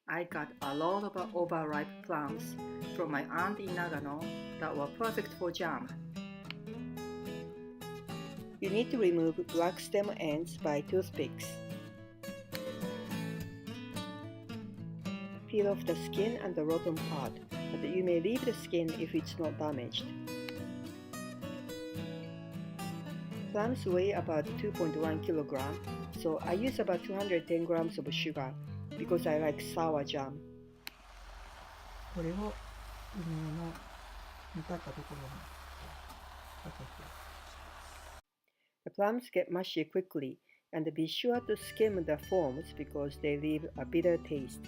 I got a lot of overripe plums from my aunt in Nagano that were perfect for jam. You need to remove black stem ends by toothpicks. Peel off the skin and the rotten part, but you may leave the skin if it's not damaged. Plums weigh about 2.1 kilograms, so I use about 210 grams of sugar because I like sour jam. これを梅の煮立ったところにかけて。The plums get mushy quickly, and be sure to skim the foams because they leave a bitter taste.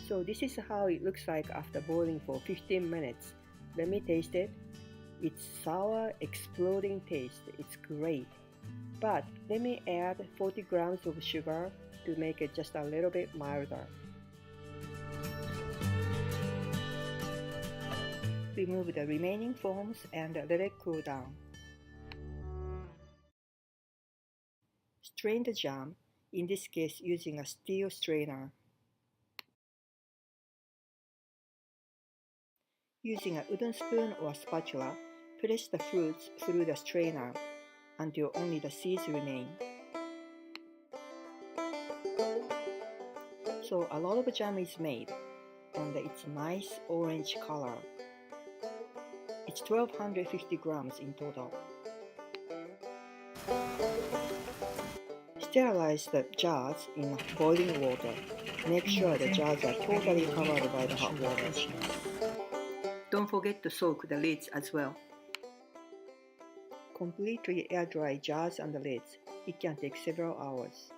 So this is how it looks like after boiling for 15 minutes. Let me taste it. It's sour, exploding taste. It's great. But let me add 40 grams of sugar to make it just a little bit milder. Remove the remaining foams and let it cool down. Strain the jam, in this case using a steel strainer. Using a wooden spoon or spatula, press the fruits through the strainer until only the seeds remain. So a lot of jam is made, and it's a nice orange color. It's 1250 grams in total. Sterilize the jars in boiling water. Make sure the jars are totally covered by the hot water. Don't forget to soak the lids as well. Completely air dry jars and the lids. It can take several hours.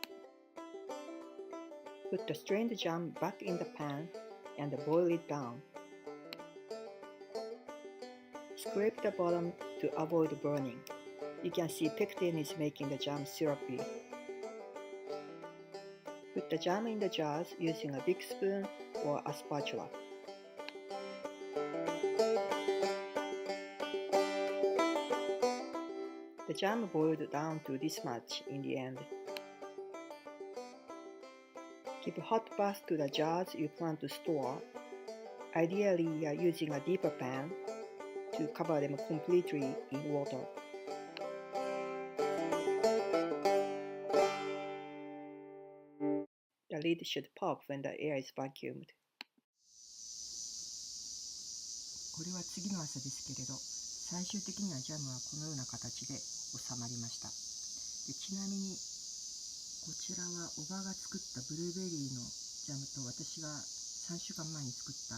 Put the strained jam back in the pan and boil it down. Scrape the bottom to avoid burning. You can see pectin is making the jam syrupy. Put the jam in the jars using a big spoon or a spatula. The jam boiled down to this much in the end. Give a hot bath to the jars you plan to store. Ideally, using a deeper pan to cover them completely in water. The lid should pop when the air is vacuumed. これは次の朝ですけれど、最終的にはジャムはこのような形で収まりました。でちなみにこちらはおばが作ったブルーベリーのジャムと私が3週間前に作った